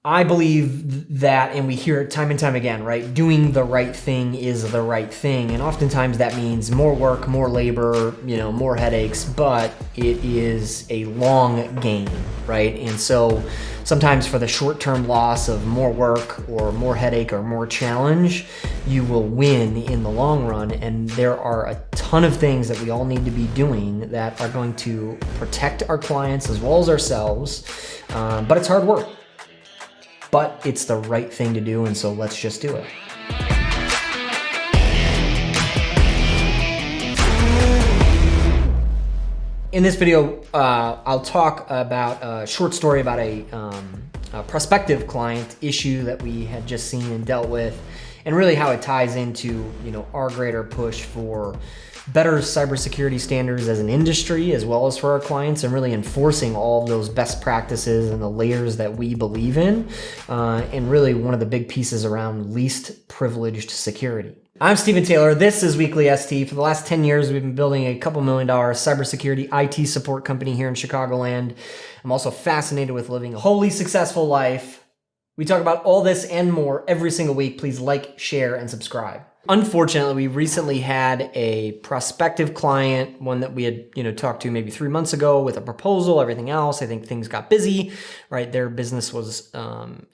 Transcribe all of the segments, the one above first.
I believe that, and we hear it time and time again, right? Doing the right thing is the right thing. And oftentimes that means more work, more labor, more headaches, but it is a long game, right? And so sometimes for the short-term loss of more work or more headache or more challenge, you will win in the long run. And there are a ton of things that we all need to be doing that are going to protect our clients as well as ourselves. But it's hard work. But it's the right thing to do, and so let's just do it. In this video, I'll talk about a short story about a prospective client issue that we had just seen and dealt with, and really how it ties into our greater push for better cybersecurity standards as an industry as well as for our clients, and really enforcing all of those best practices and the layers that we believe in, and really one of the big pieces around least privileged security. I'm Stephen Taylor. This is Weekly ST. For the last 10 years, we've been building a couple $1 million cybersecurity IT support company here in Chicagoland. I'm also fascinated with living a wholly successful life. We talk about all this and more every single week. Please like, share, and subscribe. Unfortunately, we recently had a prospective client, one that we had, talked to maybe 3 months ago with a proposal, everything else. I think things got busy, right? Their business was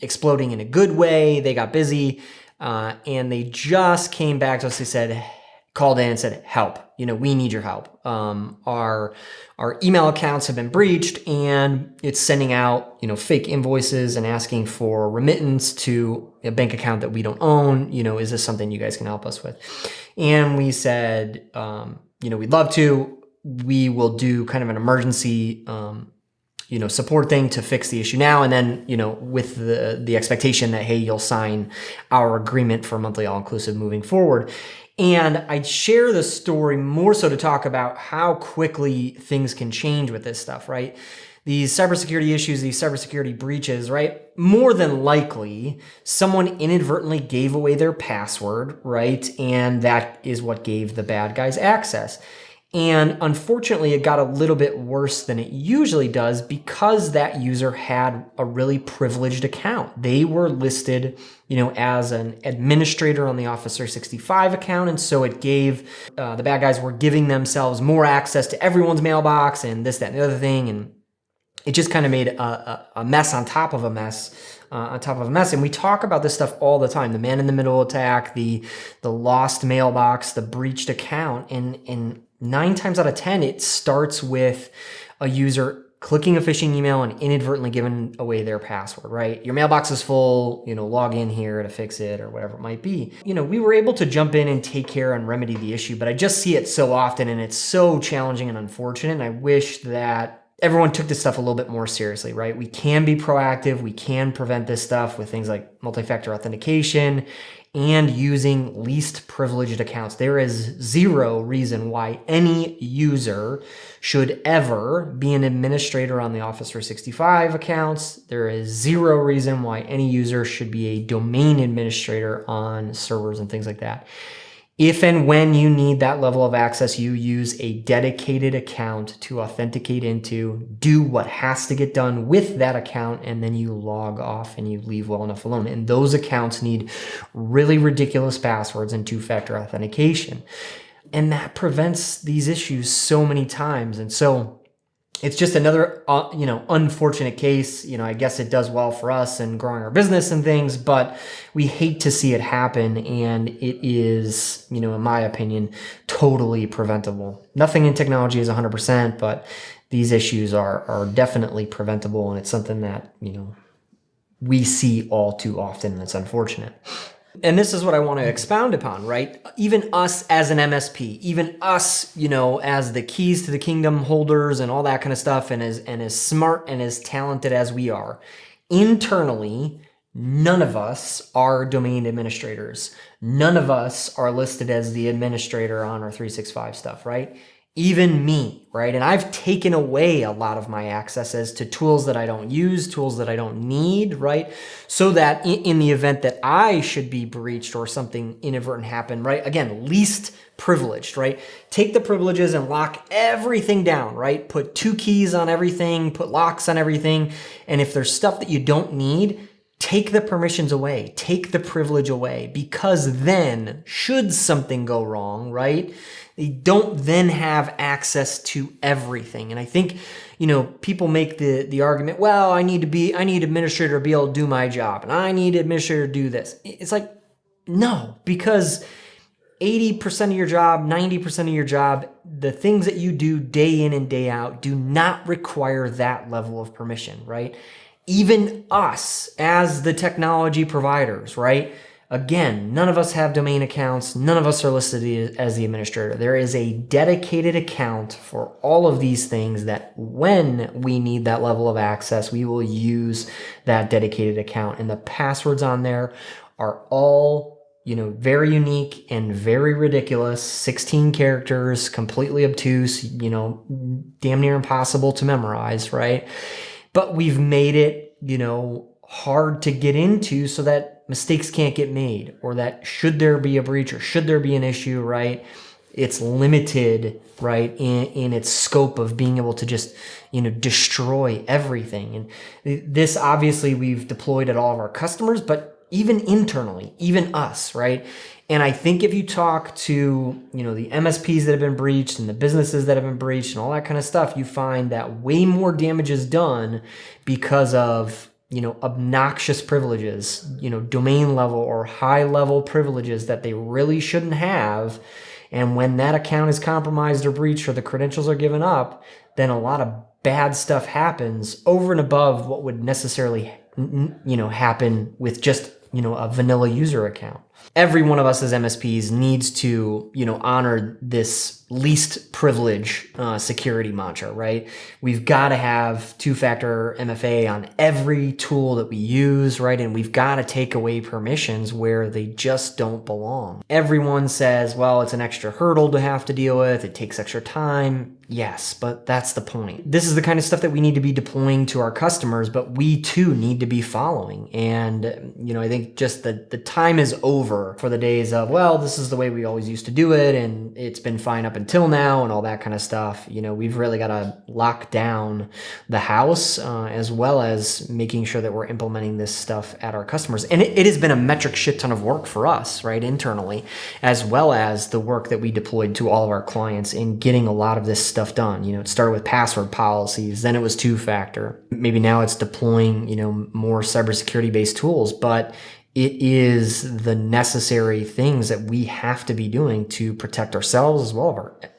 exploding in a good way. They got busy, and they just came back to us. They called in and said, help, we need your help. Our email accounts have been breached, and it's sending out, fake invoices and asking for remittance to a bank account that we don't own. Is this something you guys can help us with? And we said, we'd love to. We will do kind of an emergency, support thing to fix the issue now. And then, with the expectation that, hey, you'll sign our agreement for monthly all-inclusive moving forward. And I share the story more so to talk about how quickly things can change with this stuff, right? These cybersecurity issues, these cybersecurity breaches, right? More than likely, someone inadvertently gave away their password, right? And that is what gave the bad guys access. And unfortunately, it got a little bit worse than it usually does because that user had a really privileged account. They were listed, as an administrator on the Office 365 account. And so it gave, the bad guys were giving themselves more access to everyone's mailbox and this, that, and the other thing. And it just kind of made a mess on top of a mess. And we talk about this stuff all the time: the man-in-the-middle attack, the lost mailbox, the breached account. And 9 times out of 10, it starts with a user clicking a phishing email and inadvertently giving away their password, right? Your mailbox is full, log in here to fix it or whatever it might be. We were able to jump in and take care and remedy the issue, but I just see it so often, and it's so challenging and unfortunate. And I wish that everyone took this stuff a little bit more seriously, right? We can be proactive. We can prevent this stuff with things like multi-factor authentication and using least privileged accounts. There is zero reason why any user should ever be an administrator on the Office 365 accounts. There is zero reason why any user should be a domain administrator on servers and things like that. If and when you need that level of access, you use a dedicated account to authenticate into, do what has to get done with that account, and then you log off and you leave well enough alone. And those accounts need really ridiculous passwords and two-factor authentication. And that prevents these issues so many times. And so it's just another, unfortunate case. I guess it does well for us and growing our business and things, but we hate to see it happen. And it is, in my opinion, totally preventable. Nothing in technology is 100%, but these issues are definitely preventable. And it's something that, we see all too often, and it's unfortunate. And this is what I want to expound upon, right? Even us as an MSP, even us, as the keys to the kingdom holders and all that kind of stuff, and as smart and as talented as we are, internally, none of us are domain administrators. None of us are listed as the administrator on our 365 stuff, right? Even me, right? And I've taken away a lot of my accesses to tools that I don't use, tools that I don't need, right? So that in the event that I should be breached or something inadvertent happen, right? Again, least privileged, right? Take the privileges and lock everything down, right? Put 2 keys on everything, put locks on everything. And if there's stuff that you don't need, take the permissions away, take the privilege away, because then should something go wrong, right? They don't then have access to everything. And I think, people make the argument, well, I need administrator to be able to do my job, and I need administrator to do this. It's like, no, because 80% of your job, 90% of your job, the things that you do day in and day out do not require that level of permission, right? Even us as the technology providers, right? Again, none of us have domain accounts. None of us are listed as the administrator. There is a dedicated account for all of these things that when we need that level of access, we will use that dedicated account. And the passwords on there are all very unique and very ridiculous, 16 characters, completely obtuse, damn near impossible to memorize, right? But we've made it, hard to get into so that mistakes can't get made, or that should there be a breach or should there be an issue, right? It's limited, right, in its scope of being able to just, destroy everything. And this obviously we've deployed at all of our customers, but even internally, even us, right? And I think if you talk to, the MSPs that have been breached and the businesses that have been breached and all that kind of stuff, you find that way more damage is done because of, obnoxious privileges, domain level or high level privileges that they really shouldn't have. And when that account is compromised or breached or the credentials are given up, then a lot of bad stuff happens over and above what would necessarily, happen with just, a vanilla user account. Every one of us as MSPs needs to, honor this least privilege security mantra, right? We've got to have two-factor MFA on every tool that we use, right? And we've got to take away permissions where they just don't belong. Everyone says, well, it's an extra hurdle to have to deal with. It takes extra time. Yes, but that's the point. This is the kind of stuff that we need to be deploying to our customers, but we too need to be following. And, I think just the time is over for the days of, well, this is the way we always used to do it, and it's been fine up until now, and all that kind of stuff. We've really got to lock down the house, as well as making sure that we're implementing this stuff at our customers. And it has been a metric shit ton of work for us, right, internally, as well as the work that we deployed to all of our clients in getting a lot of this stuff done. It started with password policies, then it was two-factor. Maybe now it's deploying, more cybersecurity based tools, but it is the necessary things that we have to be doing to protect ourselves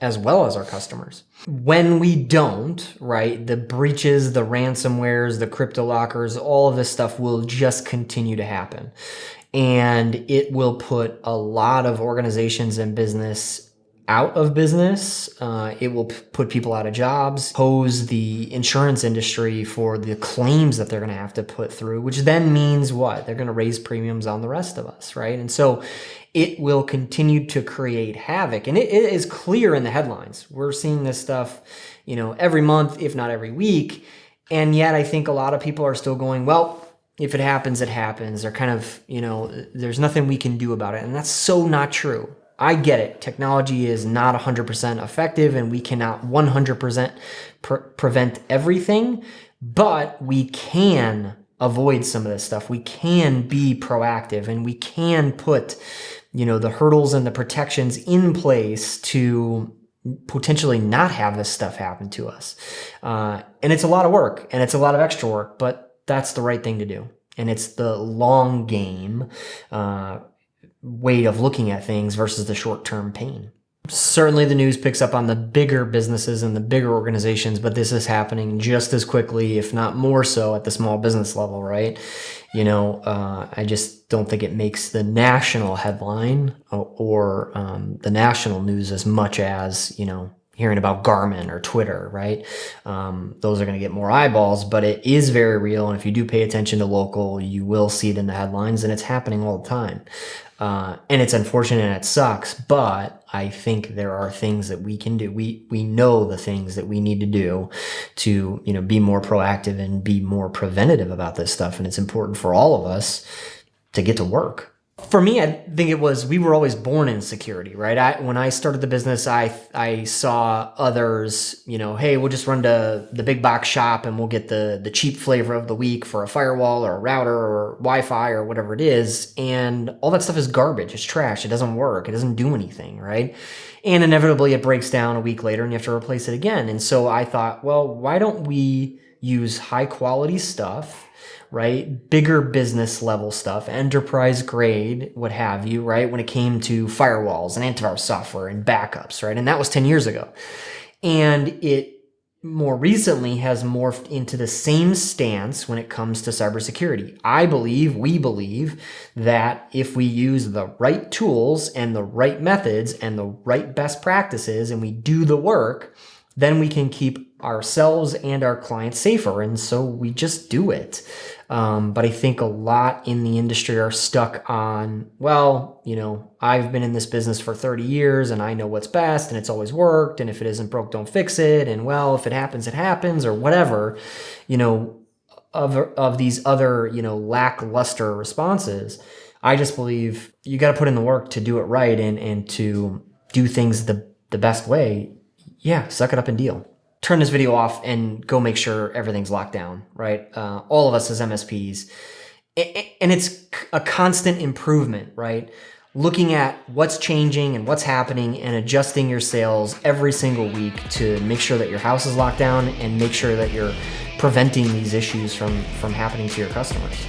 as well as our customers. When we don't, right, the breaches, the ransomwares, the crypto lockers, all of this stuff will just continue to happen. And it will put a lot of organizations and business out of business. It will put people out of jobs, pose the insurance industry for the claims that they're going to have to put through, which then means what? They're going to raise premiums on the rest of us, right? And so it will continue to create havoc. And it is clear in the headlines. We're seeing this stuff, every month, if not every week. And yet I think a lot of people are still going, well, if it happens, it happens. They're kind of, there's nothing we can do about it. And that's so not true. I get it. Technology is not 100% effective and we cannot 100% prevent everything, but we can avoid some of this stuff. We can be proactive and we can put, the hurdles and the protections in place to potentially not have this stuff happen to us. And it's a lot of work and it's a lot of extra work, but that's the right thing to do. And it's the long game, way of looking at things versus the short-term pain. Certainly the news picks up on the bigger businesses and the bigger organizations, but this is happening just as quickly, if not more so, at the small business level, right? I just don't think it makes the national headline or the national news as much as, hearing about Garmin or Twitter, right? Those are going to get more eyeballs, but it is very real. And if you do pay attention to local, you will see it in the headlines, and it's happening all the time. And it's unfortunate and it sucks, but I think there are things that we can do. We know the things that we need to do to, be more proactive and be more preventative about this stuff. And it's important for all of us to get to work. For me, I think it was, we were always born in security, right? When I started the business, I saw others, hey, we'll just run to the big box shop and we'll get the cheap flavor of the week for a firewall or a router or Wi-Fi or whatever it is. And all that stuff is garbage. It's trash. It doesn't work. It doesn't do anything, right? And inevitably it breaks down a week later and you have to replace it again. And so I thought, well, why don't we use high quality stuff, right? Bigger business level stuff, enterprise grade, what have you, right? When it came to firewalls and antivirus software and backups, right? And that was 10 years ago. And it more recently has morphed into the same stance when it comes to cybersecurity. We believe that if we use the right tools and the right methods and the right best practices and we do the work, then we can keep ourselves and our clients safer. And so we just do it. But I think a lot in the industry are stuck on, well, I've been in this business for 30 years and I know what's best and it's always worked. And if it isn't broke, don't fix it. And well, if it happens, it happens, or whatever, of these other, lackluster responses. I just believe you got to put in the work to do it right and to do things the best way. Yeah, suck it up and deal. Turn this video off and go make sure everything's locked down, right? All of us as MSPs. And it's a constant improvement, right? Looking at what's changing and what's happening and adjusting your sales every single week to make sure that your house is locked down and make sure that you're preventing these issues from happening to your customers.